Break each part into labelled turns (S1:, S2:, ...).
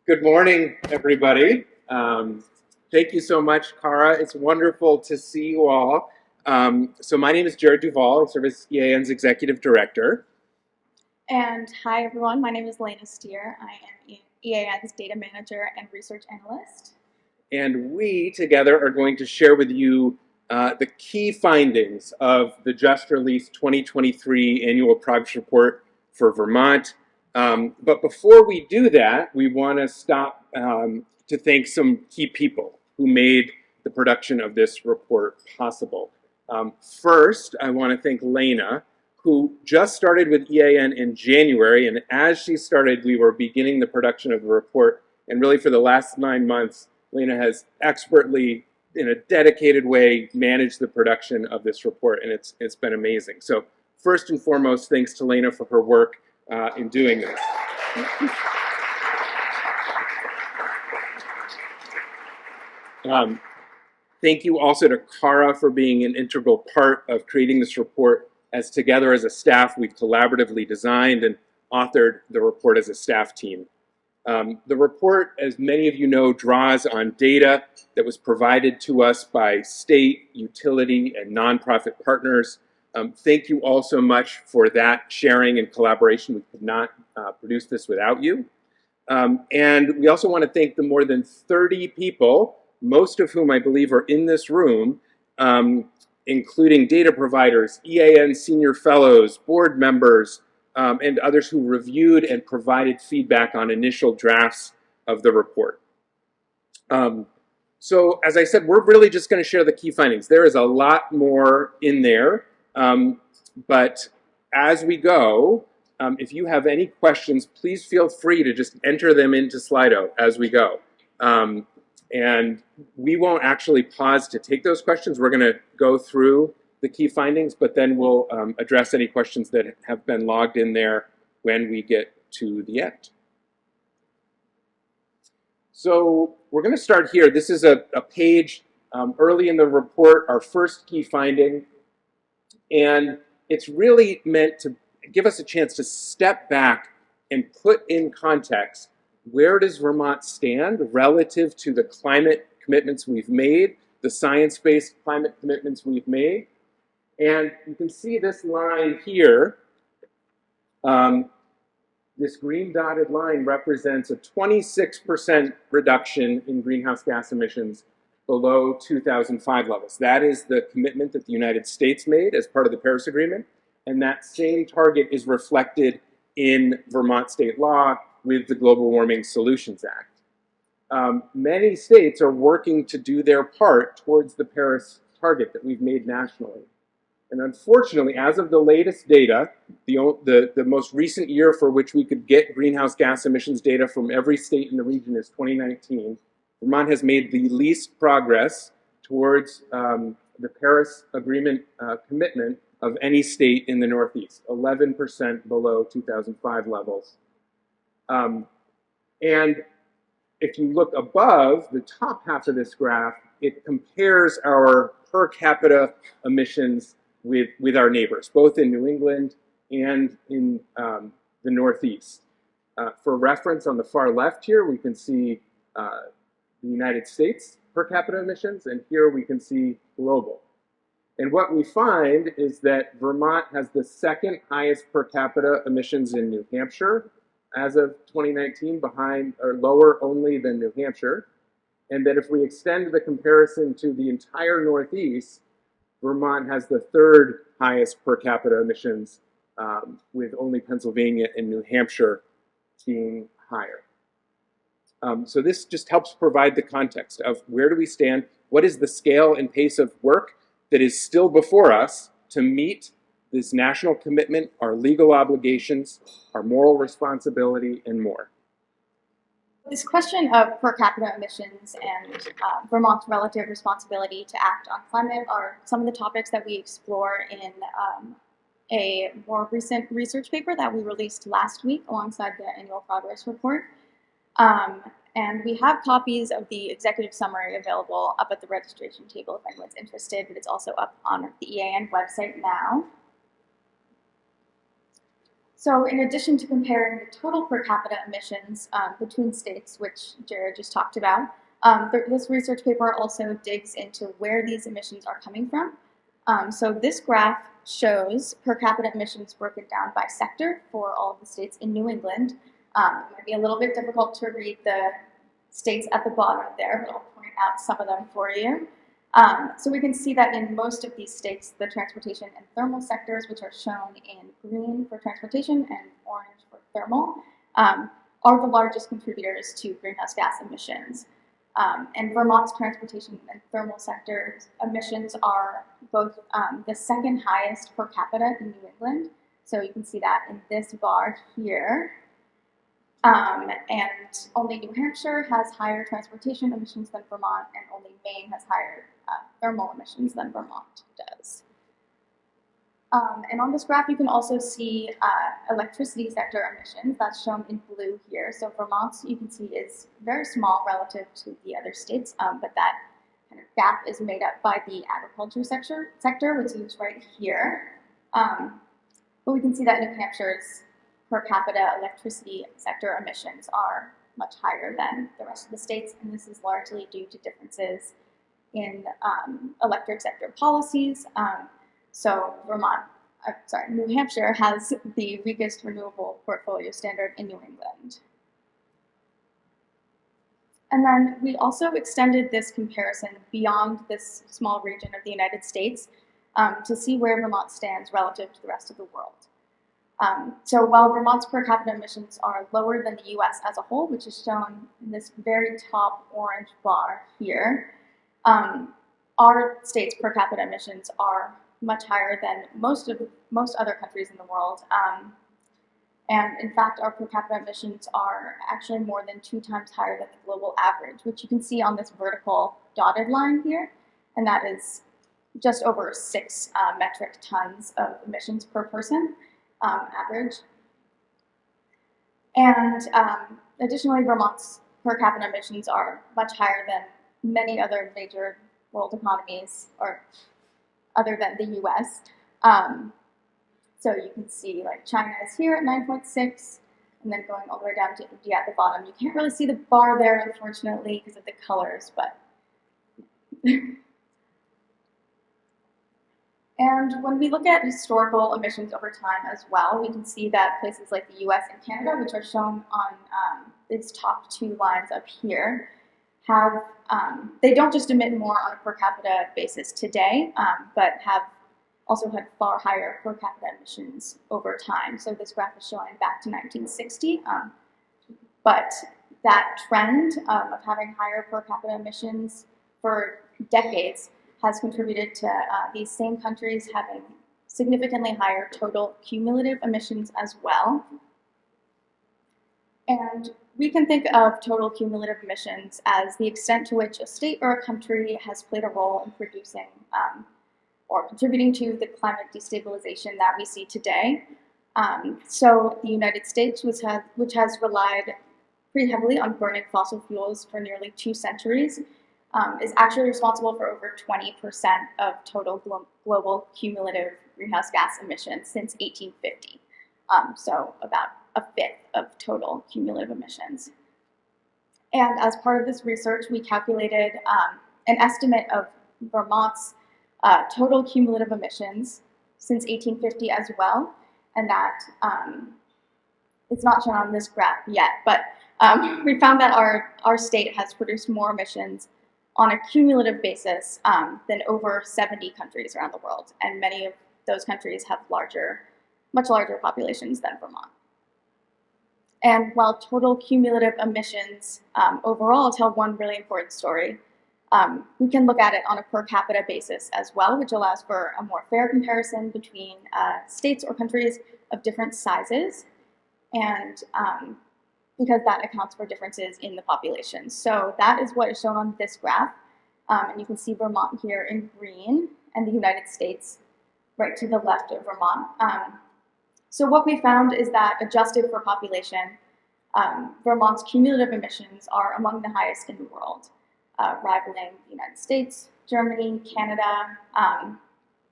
S1: Good morning, everybody. Thank you so much, Cara. It's wonderful to see you all. So my name is Jared Duvall. I serve as EAN's Executive Director.
S2: And hi, everyone. My name is Lena Steer. I am EAN's Data Manager and Research Analyst.
S1: And we together are going to share with you the key findings of the just released 2023 Annual Progress Report for Vermont. But before we do that, we want to stop to thank some key people who made the production of this report possible. First, I want to thank Lena, who just started with EAN in January, and as she started, we were beginning the production of the report, and really for the last 9 months, Lena has expertly, in a dedicated way, managed the production of this report, and it's been amazing. So first and foremost, thanks to Lena for her work in doing this. Thank you also to Cara for being an integral part of creating this report, as together as a staff we've collaboratively designed and authored the report as a staff team. The report, as many of you know, draws on data that was provided to us by state, utility, and nonprofit partners. Thank you all so much for that sharing and collaboration. We could not produce this without you. And we also want to thank the more than 30 people, most of whom I believe are in this room, including data providers, EAN senior fellows, board members, and others who reviewed and provided feedback on initial drafts of the report. So as I said, we're really just going to share the key findings. There is a lot more in there, but as we go, if you have any questions, please feel free to just enter them into Slido as we go. And we won't actually pause to take those questions. We're going to go through the key findings, but then we'll address any questions that have been logged in there when we get to the end. So we're going to start here. This is a page early in the report, our first key finding, and it's really meant to give us a chance to step back and put in context, where does Vermont stand relative to the climate commitments we've made, the science-based climate commitments we've made. And you can see this line here, this green dotted line represents a 26% reduction in greenhouse gas emissions below 2005 levels. That is the commitment that the United States made as part of the Paris Agreement, and that same target is reflected in Vermont state law with the Global Warming Solutions Act. Many states are working to do their part towards the Paris target that we've made nationally. And unfortunately, as of the latest data, the most recent year for which we could get greenhouse gas emissions data from every state in the region is 2019. Vermont has made the least progress towards the Paris Agreement commitment of any state in the Northeast, 11% below 2005 levels. And if you look above the top half of this graph, it compares our per capita emissions with our neighbors, both in New England and in the Northeast. For reference, on the far left here, we can see the United States per capita emissions, and here we can see global. And what we find is that Vermont has the second highest per capita emissions in New Hampshire as of 2019, behind or lower only than New Hampshire. And that if we extend the comparison to the entire Northeast, Vermont has the third highest per capita emissions, with only Pennsylvania and New Hampshire being higher. So this just helps provide the context of where do we stand, what is the scale and pace of work that is still before us to meet this national commitment, our legal obligations, our moral responsibility, and more.
S2: This question of per capita emissions and Vermont's relative responsibility to act on climate are some of the topics that we explore in a more recent research paper that we released last week alongside the annual progress report. And we have copies of the executive summary available up at the registration table if anyone's interested, but it's also up on the EAN website now. So in addition to comparing the total per capita emissions between states, which Jared just talked about, this research paper also digs into where these emissions are coming from. So this graph shows per capita emissions broken down by sector for all of the states in New England. It might be a little bit difficult to read the states at the bottom there, but I'll point out some of them for you. So we can see that in most of these states, the transportation and thermal sectors, which are shown in green for transportation and orange for thermal, are the largest contributors to greenhouse gas emissions. And Vermont's transportation and thermal sectors emissions are both the second highest per capita in New England. So you can see that in this bar here. And only New Hampshire has higher transportation emissions than Vermont, and only Maine has higher thermal emissions than Vermont does. And on this graph, you can also see electricity sector emissions. That's shown in blue here. So Vermont's, you can see, is very small relative to the other states, but that kind of gap is made up by the agriculture sector, which is right here. But we can see that New Hampshire's per capita electricity sector emissions are much higher than the rest of the states, and this is largely due to differences in electric sector policies. So New Hampshire has the weakest renewable portfolio standard in New England. And then we also extended this comparison beyond this small region of the United States to see where Vermont stands relative to the rest of the world. So while Vermont's per capita emissions are lower than the US as a whole, which is shown in this very top orange bar here, our state's per capita emissions are much higher than most other countries in the world. And in fact, our per capita emissions are actually more than 2 times higher than the global average, which you can see on this vertical dotted line here. And that is just over 6 metric tons of emissions per person. Average. And additionally, Vermont's per capita emissions are much higher than many other major world economies, or other than the US. So you can see like China is here at 9.6, and then going all the way down to India at the bottom. You can't really see the bar there, unfortunately, because of the colors, but And when we look at historical emissions over time as well, we can see that places like the US and Canada, which are shown on these top 2 lines up here, have, they don't just emit more on a per capita basis today, but have also had far higher per capita emissions over time. So this graph is showing back to 1960, but that trend of having higher per capita emissions for decades has contributed to these same countries having significantly higher total cumulative emissions as well. And we can think of total cumulative emissions as the extent to which a state or a country has played a role in producing or contributing to the climate destabilization that we see today. So the United States, which has relied pretty heavily on burning fossil fuels for nearly 2 centuries, is actually responsible for over 20% of total global cumulative greenhouse gas emissions since 1850. So about a fifth of total cumulative emissions. And as part of this research, we calculated an estimate of Vermont's total cumulative emissions since 1850 as well. And that it's not shown on this graph yet, but we found that our state has produced more emissions on a cumulative basis than over 70 countries around the world. And many of those countries have much larger populations than Vermont. And while total cumulative emissions overall tell one really important story, we can look at it on a per capita basis as well, which allows for a more fair comparison between states or countries of different sizes, and because that accounts for differences in the population. So that is what is shown on this graph. And you can see Vermont here in green and the United States right to the left of Vermont. So what we found is that adjusted for population, Vermont's cumulative emissions are among the highest in the world, rivaling the United States, Germany, Canada,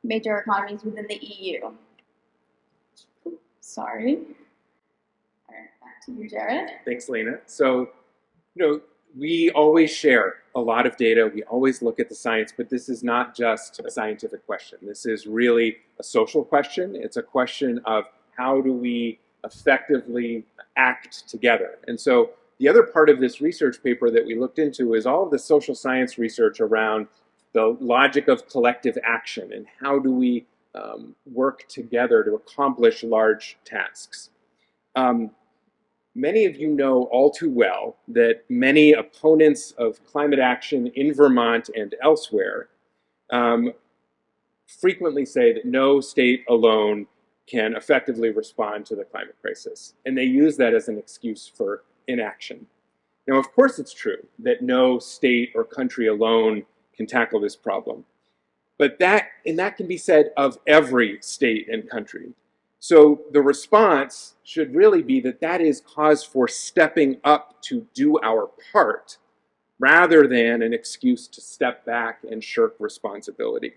S2: major economies within the EU. Sorry. All right, back to you, Jared.
S1: Thanks, Lena. So, we always share a lot of data. We always look at the science, but this is not just a scientific question. This is really a social question. It's a question of how do we effectively act together. And so the other part of this research paper that we looked into is all of the social science research around the logic of collective action and how do we work together to accomplish large tasks. Many of you know all too well that many opponents of climate action in Vermont and elsewhere frequently say that no state alone can effectively respond to the climate crisis. And they use that as an excuse for inaction. Now, of course, it's true that no state or country alone can tackle this problem. But that can be said of every state and country. So the response should really be that that is cause for stepping up to do our part, rather than an excuse to step back and shirk responsibility.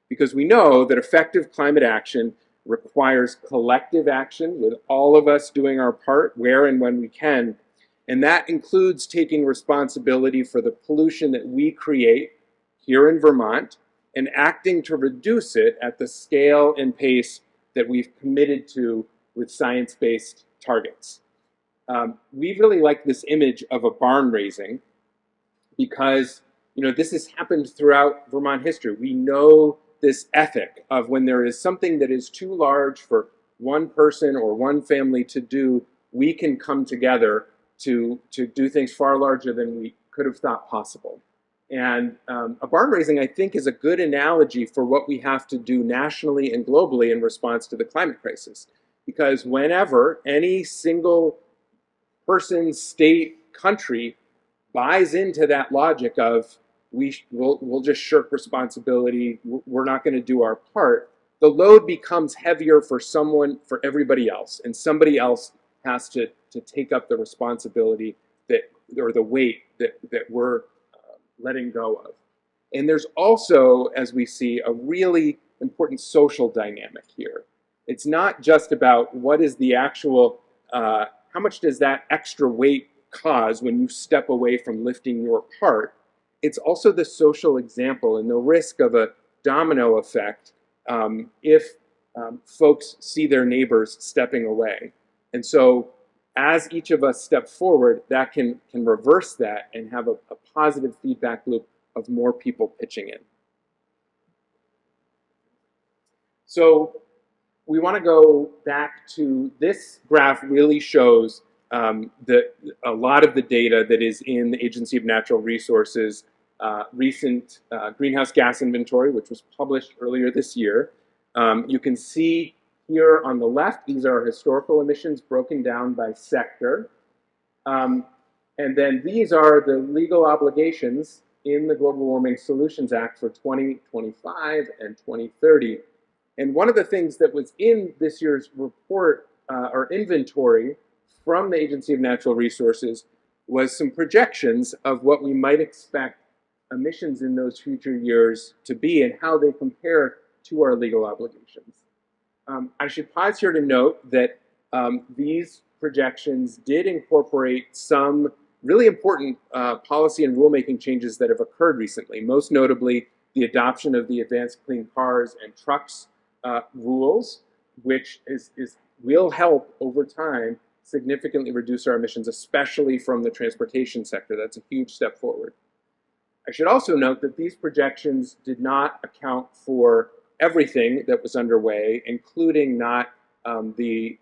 S1: Because we know that effective climate action requires collective action, with all of us doing our part where and when we can. And that includes taking responsibility for the pollution that we create here in Vermont and acting to reduce it at the scale and pace that we've committed to with science-based targets. We really like this image of a barn raising because this has happened throughout Vermont history. We know this ethic of when there is something that is too large for one person or one family to do, we can come together to do things far larger than we could have thought possible. And a barn raising, I think, is a good analogy for what we have to do nationally and globally in response to the climate crisis. Because whenever any single person, state, country buys into that logic of we'll just shirk responsibility, we're not going to do our part, the load becomes heavier for everybody else, and somebody else has to take up the responsibility or the weight that we're letting go of. And there's also, as we see, a really important social dynamic here. It's not just about what is the actual, how much does that extra weight cause when you step away from lifting your part. It's also the social example and the risk of a domino effect if folks see their neighbors stepping away. And so as each of us step forward, that can reverse that and have a positive feedback loop of more people pitching in. So we want to go back to this graph. Really shows a lot of the data that is in the Agency of Natural Resources recent greenhouse gas inventory, which was published earlier this year. You can see here on the left, these are historical emissions broken down by sector. And then these are the legal obligations in the Global Warming Solutions Act for 2025 and 2030. And one of the things that was in this year's report or inventory from the Agency of Natural Resources was some projections of what we might expect emissions in those future years to be and how they compare to our legal obligations. I should pause here to note that these projections did incorporate some really important policy and rulemaking changes that have occurred recently, most notably the adoption of the Advanced Clean Cars and Trucks rules, which will help over time significantly reduce our emissions, especially from the transportation sector. That's a huge step forward. I should also note that these projections did not account for everything that was underway, including not the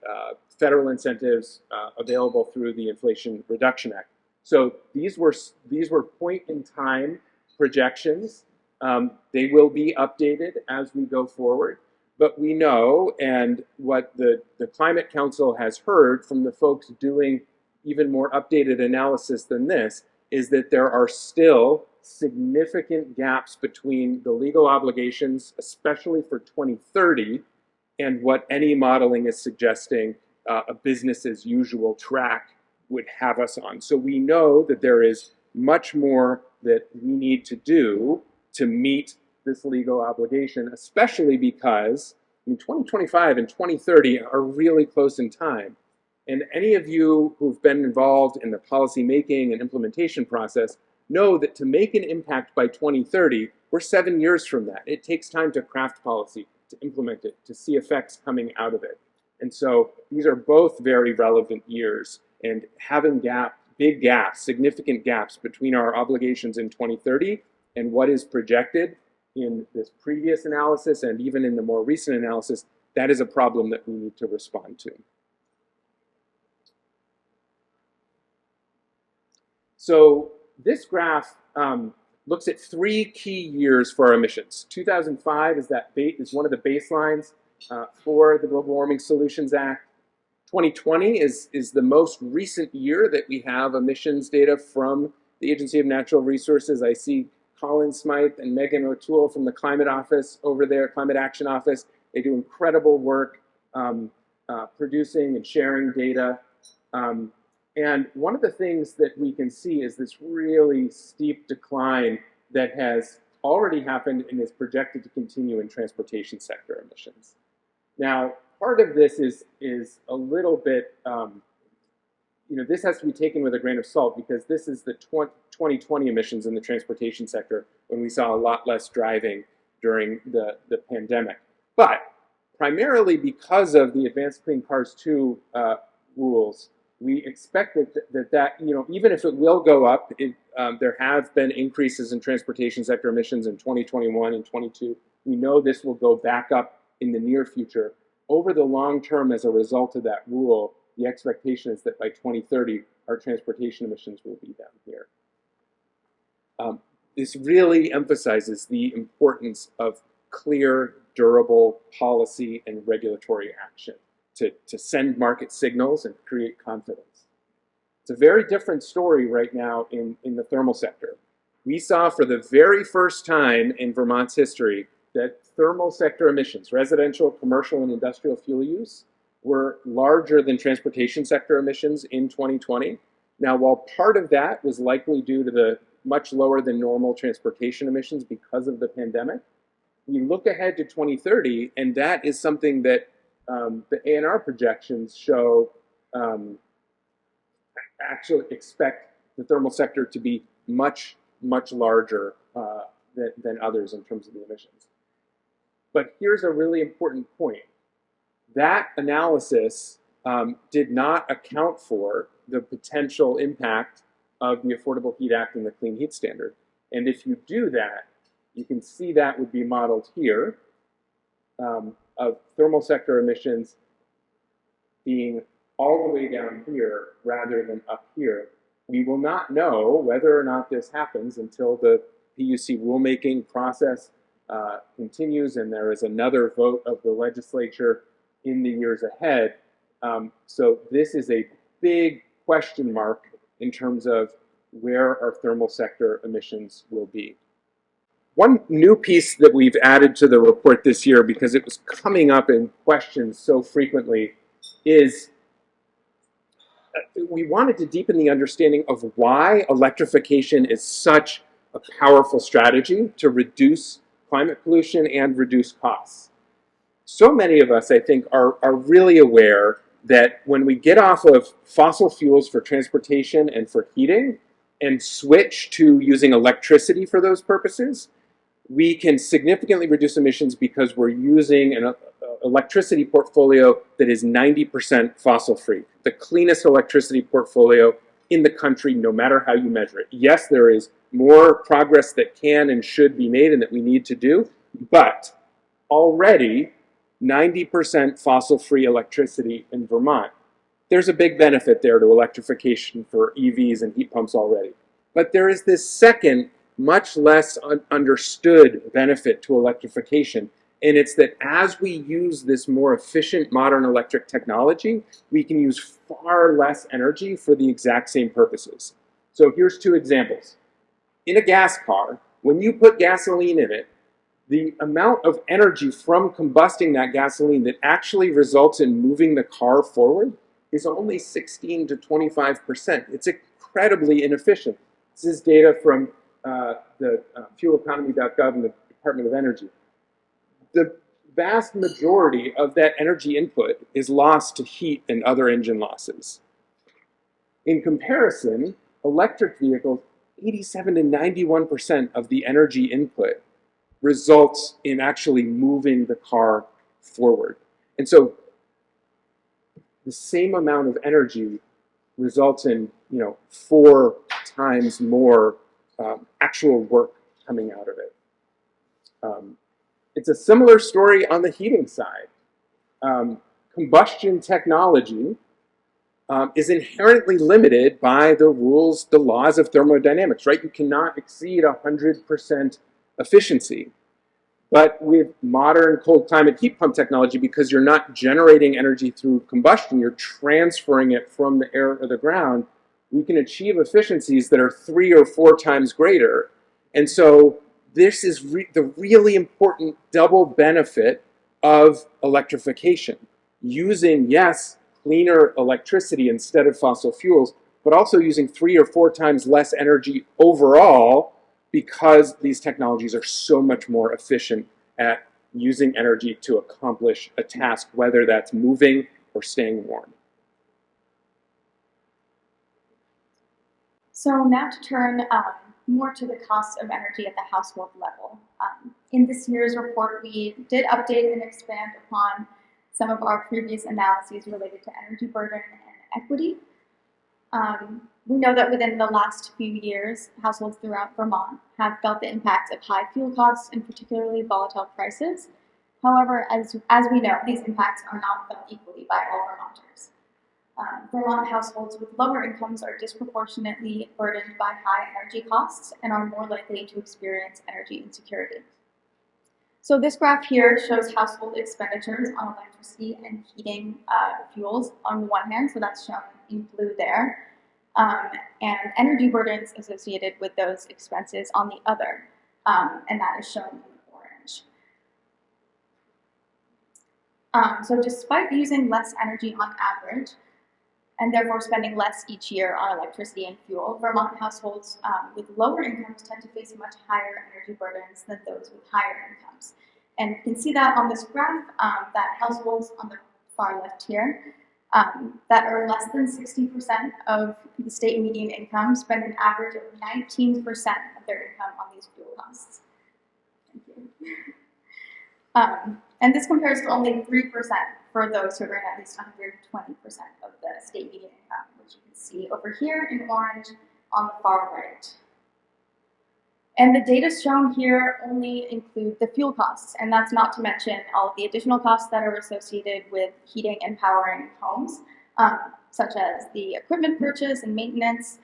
S1: federal incentives available through the Inflation Reduction Act. So these were point-in-time projections. They will be updated as we go forward. But we know, and what the Climate Council has heard from the folks doing even more updated analysis than this, is that there are still significant gaps between the legal obligations, especially for 2030, and what any modeling is suggesting a business as usual track would have us on. So we know that there is much more that we need to do to meet this legal obligation, especially because I mean, 2025 and 2030 are really close in time. And any of you who've been involved in the policy making and implementation process know that to make an impact by 2030, we're 7 years from that. It takes time to craft policy, to implement it, to see effects coming out of it. And so these are both very relevant years. And having big gaps, significant gaps between our obligations in 2030 and what is projected in this previous analysis and even in the more recent analysis, that is a problem that we need to respond to. So this graph looks at 3 key years for our emissions. 2005 is one of the baselines for the Global Warming Solutions Act. 2020 is the most recent year that we have emissions data from the Agency of Natural Resources. I see Colin Smythe and Megan O'Toole from the Climate Office over there, Climate Action Office. They do incredible work producing and sharing data. And one of the things that we can see is this really steep decline that has already happened and is projected to continue in transportation sector emissions. Now, part of this is a little bit, this has to be taken with a grain of salt because this is the 2020 emissions in the transportation sector when we saw a lot less driving during the pandemic. But primarily because of the Advanced Clean Cars 2 rules, we expect that even if it will go up, there have been increases in transportation sector emissions in 2021 and 22. We know this will go back up in the near future. Over the long term, as a result of that rule, the expectation is that by 2030, our transportation emissions will be down here. This really emphasizes the importance of clear, durable policy and regulatory action to send market signals and create confidence. It's a very different story right now in the thermal sector. We saw for the very first time in Vermont's history that thermal sector emissions, residential, commercial, and industrial fuel use, were larger than transportation sector emissions in 2020. Now, while part of that was likely due to the much lower than normal transportation emissions because of the pandemic, we look ahead to 2030, and that is something that the ANR projections show actually expect the thermal sector to be much, much larger than others in terms of the emissions. But here's a really important point. That analysis did not account for the potential impact of the Affordable Heat Act and the Clean Heat Standard. And if you do that, you can see that would be modeled here of thermal sector emissions being all the way down here rather than up here. We will not know whether or not this happens until the PUC rulemaking process continues and there is another vote of the legislature in the years ahead. So this is a big question mark in terms of where our thermal sector emissions will be. One new piece that we've added to the report this year, because it was coming up in questions so frequently, is we wanted to deepen the understanding of why electrification is such a powerful strategy to reduce climate pollution and reduce costs. So many of us, I think, are really aware that when we get off of fossil fuels for transportation and for heating and switch to using electricity for those purposes, we can significantly reduce emissions because we're using an electricity portfolio that is 90% fossil-free, the cleanest electricity portfolio in the country, no matter how you measure it. Yes, there is more progress that can and should be made and that we need to do, but already 90% fossil-free electricity in Vermont. There's a big benefit there to electrification for EVs and heat pumps already. But there is this second, much less understood benefit to electrification, and it's that as we use this more efficient modern electric technology, we can use far less energy for the exact same purposes. So here's 2 examples. In a gas car, when you put gasoline in it, the amount of energy from combusting that gasoline that actually results in moving the car forward is only 16 to 25%. It's incredibly inefficient. This is data from the fueleconomy.gov and the Department of Energy. vast majority of that energy input is lost to heat and other engine losses. In comparison, electric vehicles, 87 to 91% of the energy input results in actually moving the car forward. And so the same amount of energy results in 4 times more actual work coming out of it. It's a similar story on the heating side. Combustion technology is inherently limited by the rules, the laws of thermodynamics, right? You cannot exceed 100% efficiency. But with modern cold climate heat pump technology, because you're not generating energy through combustion, you're transferring it from the air or the ground, we can achieve efficiencies that are 3 or 4 times greater. And so this is the really important double benefit of electrification. Using, yes, cleaner electricity instead of fossil fuels, but also using 3 or 4 times less energy overall, because these technologies are so much more efficient at using energy to accomplish a task, whether that's moving or staying warm.
S2: So now to turn more to the cost of energy at the household level. In this year's report, we did update and expand upon some of our previous analyses related to energy burden and equity. We know that within the last few years, households throughout Vermont have felt the impacts of high fuel costs and particularly volatile prices. However, as we know, these impacts are not felt equally by all Vermonters. Vermont households with lower incomes are disproportionately burdened by high energy costs and are more likely to experience energy insecurity. So this graph here shows household expenditures on electricity and heating fuels on the one hand, so that's shown in blue there, and energy burdens associated with those expenses on the other, and that is shown in orange. So despite using less energy on average, and therefore spending less each year on electricity and fuel, Vermont households with lower incomes tend to face much higher energy burdens than those with higher incomes. And you can see that on this graph, that households on the far left here that earn less than 60% of the state median income spend an average of 19% of their income on these fuel costs. Thank you. And this compares to only 3% for those who earn at least 120% of the state median income, which you can see over here in orange on the far right. And the data shown here only include the fuel costs, and that's not to mention all of the additional costs that are associated with heating and powering homes, such as the equipment purchase and maintenance.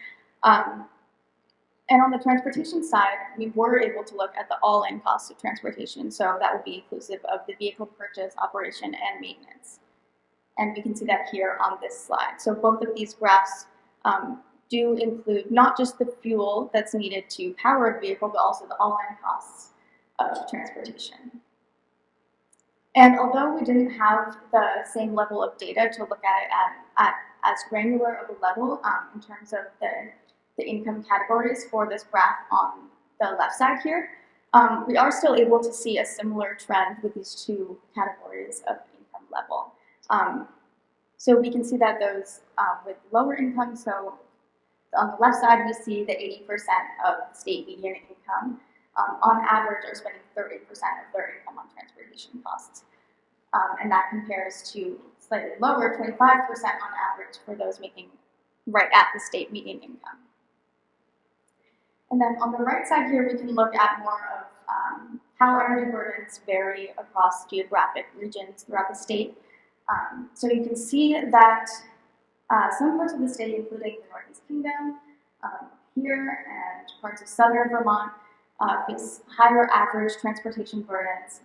S2: And on the transportation side, we were able to look at the all-in cost of transportation, so that would be inclusive of the vehicle purchase, operation, and maintenance. And we can see that here on this slide. So both of these graphs do include not just the fuel that's needed to power a vehicle, but also the all-in costs of transportation. And although we didn't have the same level of data to look at it at as granular of a level in terms of the income categories for this graph on the left side here, we are still able to see a similar trend with these two categories of income level. So we can see that those with lower income, so on the left side we see the 80% of the state median income on average are spending 30% of their income on transportation costs. And that compares to slightly lower, 25% on average for those making right at the state median income. And then on the right side here, we can look at more of how energy burdens vary across geographic regions throughout the state. So you can see that some parts of the state, including the Northeast Kingdom, here and parts of southern Vermont, face higher average transportation burdens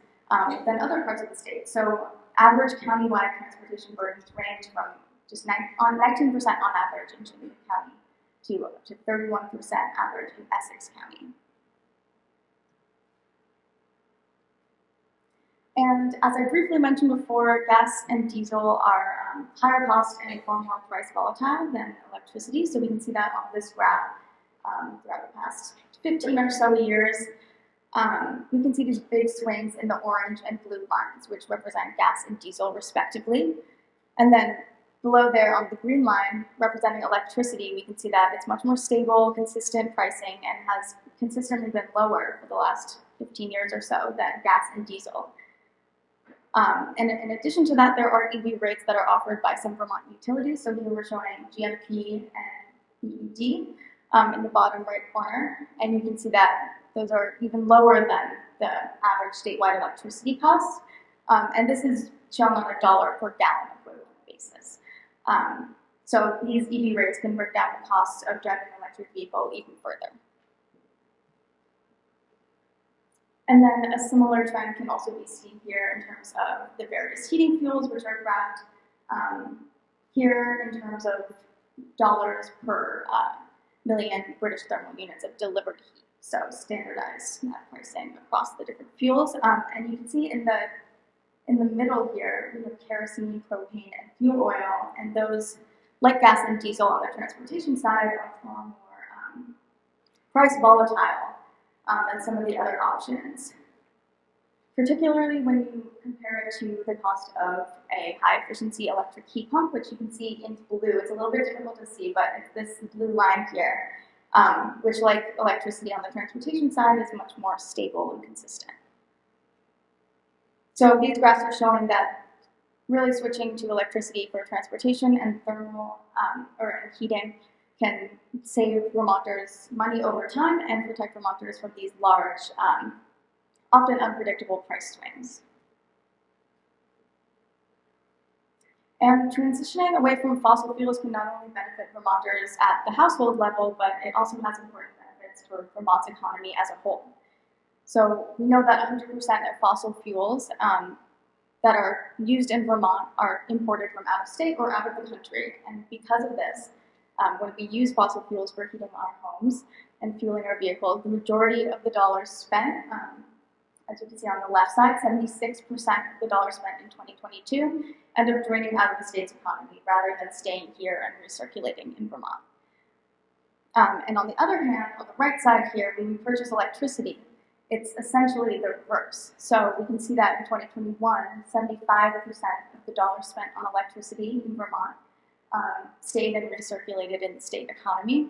S2: than other parts of the state. So average countywide transportation burdens range from just 19% on average in Cheney County to 31% average in Essex County. And as I briefly mentioned before, gas and diesel are higher cost and far more price volatile than electricity. So we can see that on this graph throughout the past 15 or so years. We can see these big swings in the orange and blue lines, which represent gas and diesel respectively. And then below there on the green line, representing electricity, we can see that it's much more stable, consistent pricing, and has consistently been lower for the last 15 years or so than gas and diesel. And in addition to that, there are EV rates that are offered by some Vermont utilities. So here we're showing GMP and EED in the bottom right corner. And you can see that those are even lower than the average statewide electricity costs. And this is shown on a dollar per gallon equivalent basis. So these EV rates can break down the cost of driving an electric vehicle even further. And then a similar trend can also be seen here in terms of the various heating fuels, which are graphed here in terms of dollars per million British thermal units of delivered heat. So standardized pricing across the different fuels. And you can see in the middle here, we have kerosene, propane, and fuel oil. And those, like gas and diesel on the transportation side, are far more price volatile than some of the other options. Particularly when you compare it to the cost of a high-efficiency electric heat pump, which you can see in blue. It's a little bit difficult to see, but it's this blue line here, which, like electricity on the transportation side, is much more stable and consistent. So these graphs are showing that really switching to electricity for transportation and thermal or heating can save Vermonters money over time and protect Vermonters from these large, often unpredictable price swings. And transitioning away from fossil fuels can not only benefit Vermonters at the household level, but it also has important benefits for Vermont's economy as a whole. So we know that 100% of fossil fuels that are used in Vermont are imported from out of state or out of the country. And because of this, when we use fossil fuels for heating our homes and fueling our vehicles, the majority of the dollars spent, as you can see on the left side, 76% of the dollars spent in 2022 end up draining out of the state's economy rather than staying here and recirculating in Vermont. And on the other hand, on the right side here, when we purchase electricity, it's essentially the reverse. So we can see that in 2021, 75% of the dollars spent on electricity in Vermont stayed and recirculated in the state economy.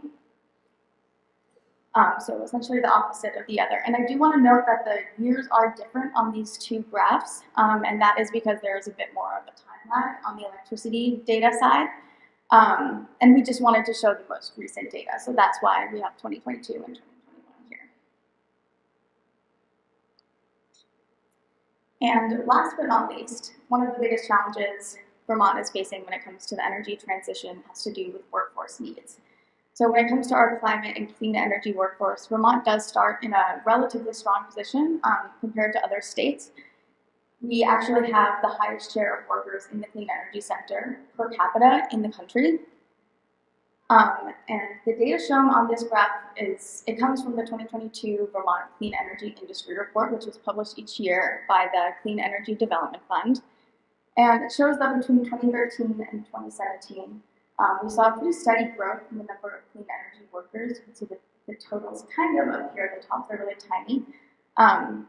S2: So essentially the opposite of the other. And I do want to note that the years are different on these two graphs, and that is because there is a bit more of a time lag on the electricity data side. And we just wanted to show the most recent data, so that's why we have 2022 and 2021 here. And last but not least, one of the biggest challenges Vermont is facing when it comes to the energy transition has to do with workforce needs. So when it comes to our climate and clean energy workforce, Vermont does start in a relatively strong position compared to other states. We actually have the highest share of workers in the clean energy sector per capita in the country. And the data shown on this graph it comes from the 2022 Vermont Clean Energy Industry Report, which is published each year by the Clean Energy Development Fund. And it shows that between 2013 and 2017, we saw pretty steady growth in the number of clean energy workers. You can see the totals kind of up here at the top, they're really tiny. And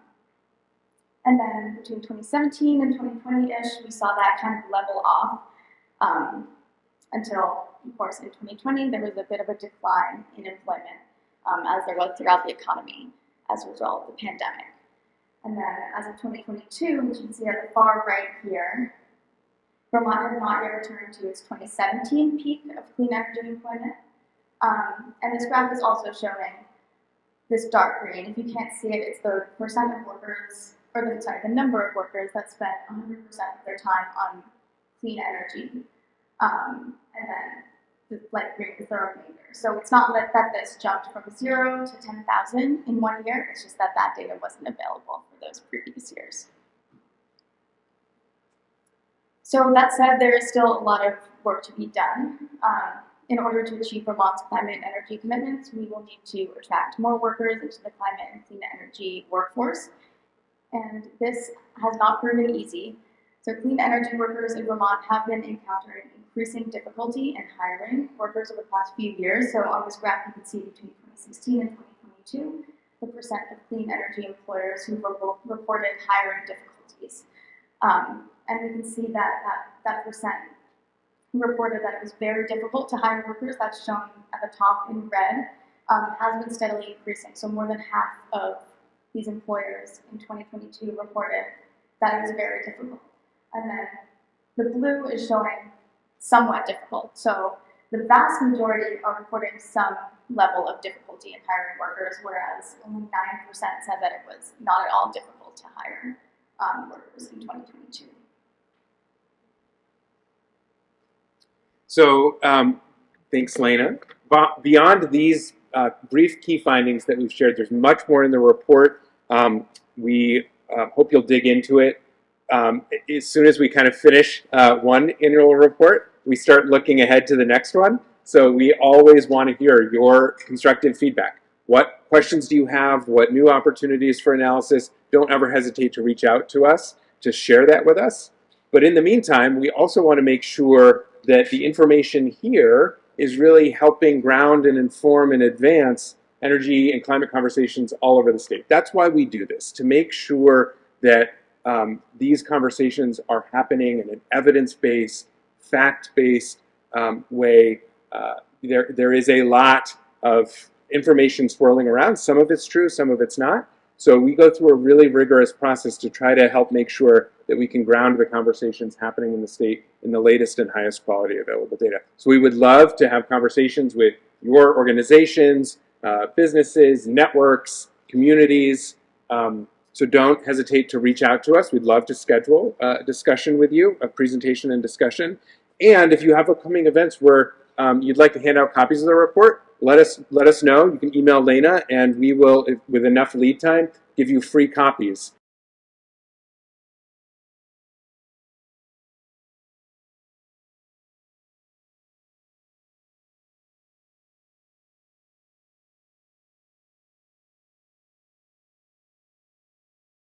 S2: then between 2017 and 2020-ish, we saw that kind of level off until, of course, in 2020, there was a bit of a decline in employment as there was throughout the economy as a result of the pandemic. And then as of 2022, which you can see at the far right here, Vermont had not yet returned to its 2017 peak of clean energy employment. And this graph is also showing this dark green. If you can't see it, it's the percent of workers, or the number of workers that spent 100% of their time on clean energy. And then the light green is the remainder. So it's not that this jumped from 0 to 10,000 in 1 year, it's just that data wasn't available for those previous years. So that said, there is still a lot of work to be done. In order to achieve Vermont's climate and energy commitments, we will need to attract more workers into the climate and clean energy workforce. And this has not proven easy. So clean energy workers in Vermont have been encountering increasing difficulty in hiring workers over the past few years. So on this graph, you can see between 2016 and 2022, the percent of clean energy employers who reported hiring difficulties. And we can see that percent who reported that it was very difficult to hire workers, that's shown at the top in red, has been steadily increasing. So more than half of these employers in 2022 reported that it was very difficult. And then the blue is showing somewhat difficult. So the vast majority are reporting some level of difficulty in hiring workers, whereas only 9% said that it was not at all difficult to hire workers in 2022.
S1: So thanks, Lena. Beyond these brief key findings that we've shared, there's much more in the report. We hope you'll dig into it. As soon as we kind of finish one annual report, we start looking ahead to the next one. So we always want to hear your constructive feedback. What questions do you have? What new opportunities for analysis? Don't ever hesitate to reach out to us to share that with us. But in the meantime, we also want to make sure that the information here is really helping ground and inform and advance energy and climate conversations all over the state. That's why we do this, to make sure that these conversations are happening in an evidence-based, fact-based way. There is a lot of information swirling around. Some of it's true, some of it's not. So we go through a really rigorous process to try to help make sure that we can ground the conversations happening in the state in the latest and highest quality available data. So we would love to have conversations with your organizations, businesses, networks, communities. So don't hesitate to reach out to us. We'd love to schedule a discussion with you, a presentation and discussion. And if you have upcoming events where you'd like to hand out copies of the report, let us know. You can email Lena, and we will, with enough lead time, give you free copies